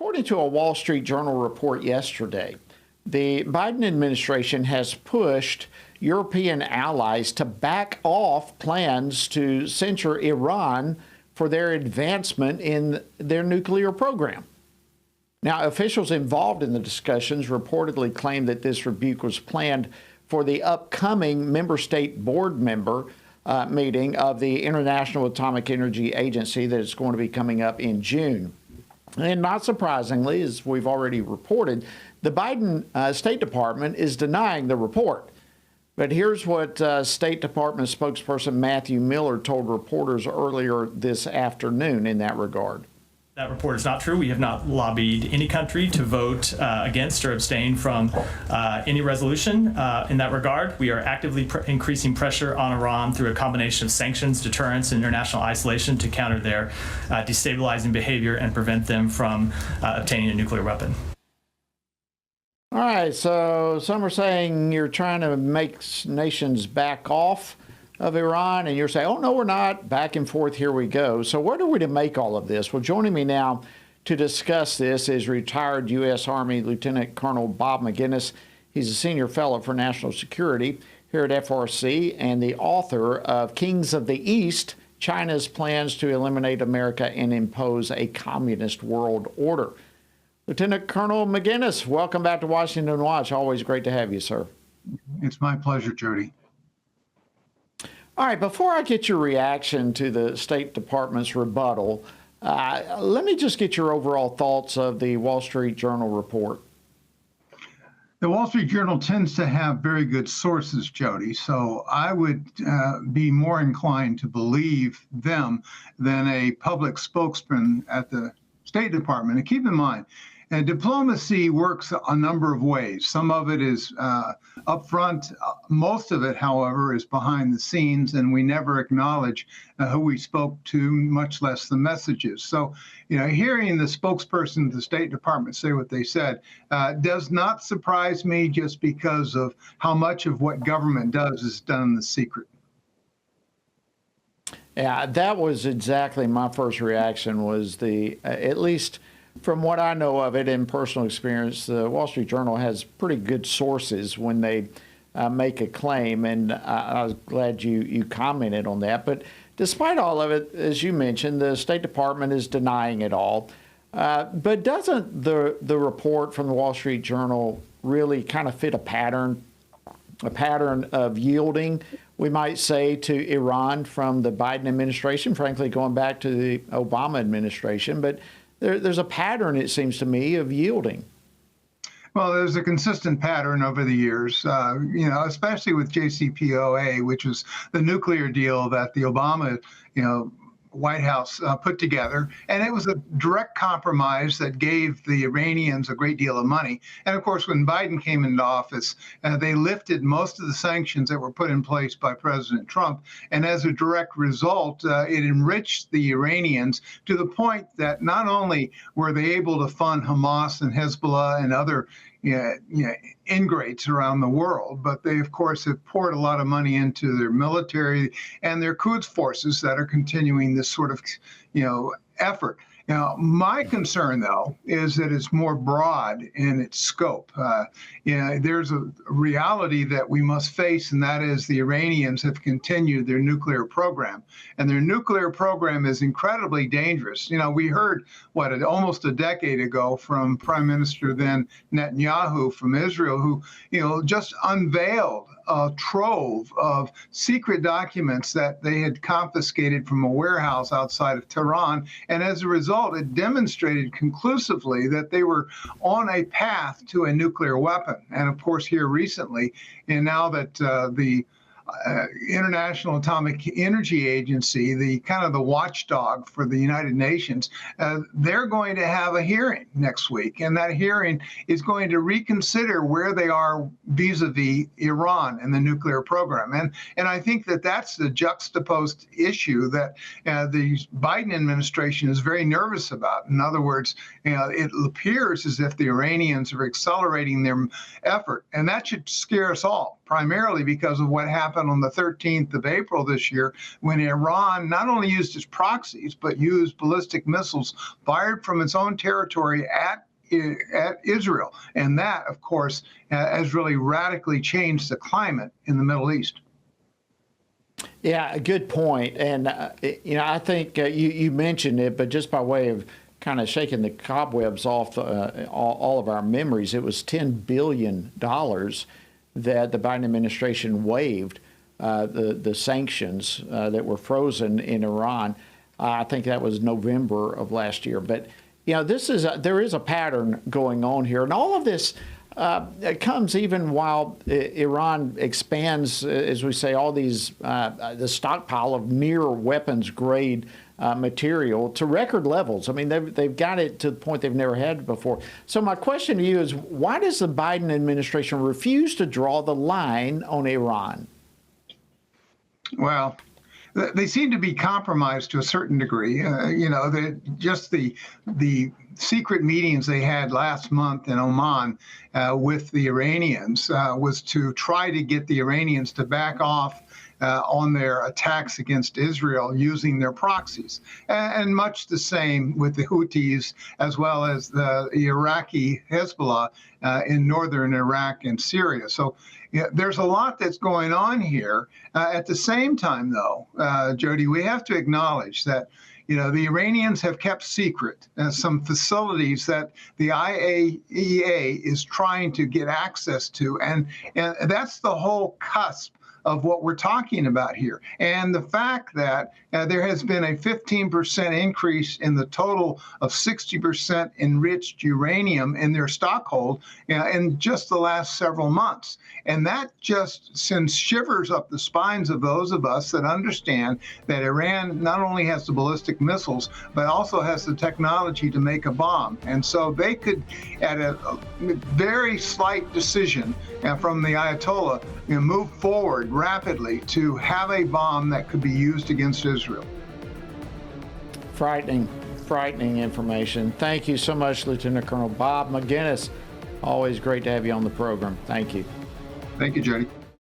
According to a Wall Street Journal report yesterday, the Biden administration has pushed European allies to back off plans to censure Iran for their advancement in their nuclear program. Now, officials involved in the discussions reportedly claim that this rebuke was planned for the upcoming member state board member meeting of the International Atomic Energy Agency that is going to be coming up in June. And not surprisingly, as we've already reported, the Biden State Department is denying the report. But here's what State Department spokesperson Matthew Miller told reporters earlier this afternoon in that regard. That report is not true. We have not lobbied any country to vote against or abstain from any resolution in that regard. We are actively increasing pressure on Iran through a combination of sanctions, deterrence, and international isolation to counter their destabilizing behavior and prevent them from obtaining a nuclear weapon. All right, so some are saying you're trying to make nations back off of Iran, and you're saying, oh, no, we're not. Back and forth, here we go. So what are we to make all of this? Well, joining me now to discuss this is retired U.S. Army Lieutenant Colonel Bob Maginnis. He's a senior fellow for national security here at FRC and the author of Kings of the East, China's Plans to Eliminate America and Impose a Communist World Order. Lieutenant Colonel Maginnis, welcome back to Washington Watch. Always great to have you, sir. It's my pleasure, Jody. All right, before I get your reaction to the State Department's rebuttal, let me just get your overall thoughts of the Wall Street Journal report. The Wall Street Journal tends to have very good sources, Jody, so I would be more inclined to believe them than a public spokesman at the State Department. And keep in mind, diplomacy works a number of ways. Some of it is upfront. Most of it, however, is behind the scenes, and we never acknowledge who we spoke to, much less the messages. So, hearing the spokesperson of the State Department say what they said does not surprise me, just because of how much of what government does is done in the secret. Yeah, that was exactly my first reaction. Was at least from what I know of it in personal experience, the Wall Street Journal has pretty good sources when they make a claim, and I was glad you commented on that. But despite all of it, as you mentioned, the State Department is denying it all. But doesn't the report from the Wall Street Journal really kind of fit a pattern of yielding, we might say, to Iran from the Biden administration, frankly, going back to the Obama administration? But there's a pattern, it seems to me, of yielding. Well, there's a consistent pattern over the years, especially with JCPOA, which was the nuclear deal that the Obama, White House put together. And it was a direct compromise that gave the Iranians a great deal of money. And of course, when Biden came into office, they lifted most of the sanctions that were put in place by President Trump. And as a direct result, it enriched the Iranians to the point that not only were they able to fund Hamas and Hezbollah and other ingrates around the world, but they, of course, have poured a lot of money into their military and their Quds forces that are continuing this sort of, effort. Now, my concern, though, is that it's more broad in its scope. There's a reality that we must face, and that is the Iranians have continued their nuclear program. And their nuclear program is incredibly dangerous. We heard, almost a decade ago from Prime Minister then Netanyahu from Israel, who, just unveiled a trove of secret documents that they had confiscated from a warehouse outside of Tehran. And as a result, it demonstrated conclusively that they were on a path to a nuclear weapon. And of course, here recently, and now that the International Atomic Energy Agency, the watchdog for the United Nations, they're going to have a hearing next week. And that hearing is going to reconsider where they are vis-a-vis Iran and the nuclear program. And I think that that's the juxtaposed issue that the Biden administration is very nervous about. In other words, it appears as if the Iranians are accelerating their effort, and that should scare us all primarily because of what happened on the 13th of April this year, when Iran not only used its proxies, but used ballistic missiles fired from its own territory at Israel. And that, of course, has really radically changed the climate in the Middle East. Yeah, a good point. And, I think you mentioned it, but just by way of kind of shaking the cobwebs off all of our memories, it was $10 billion that the Biden administration waived the sanctions that were frozen in Iran. I think that was November of last year. But, there is a pattern going on here. And all of this comes even while Iran expands, as we say, all these the stockpile of near weapons grade material to record levels. I mean, they've got it to the point they've never had before. So my question to you is, why does the Biden administration refuse to draw the line on Iran? Well, they seem to be compromised to a certain degree. Just the secret meetings they had last month in Oman with the Iranians was to try to get the Iranians to back off on their attacks against Israel using their proxies. And much the same with the Houthis, as well as the Iraqi Hezbollah in northern Iraq and Syria. So there's a lot that's going on here. At the same time, though, Jody, we have to acknowledge that the Iranians have kept secret some facilities that the IAEA is trying to get access to. And that's the whole cusp of what we're talking about here. And the fact that there has been a 15% increase in the total of 60% enriched uranium in their stockhold in just the last several months. And that just sends shivers up the spines of those of us that understand that Iran not only has the ballistic missiles, but also has the technology to make a bomb. And so they could, at a very slight decision from the Ayatollah, move forward rapidly to have a bomb that could be used against Israel. Frightening information. Thank you so much, Lieutenant Colonel Bob Maginnis. Always great to have you on the program. Thank you. Thank you, Jody.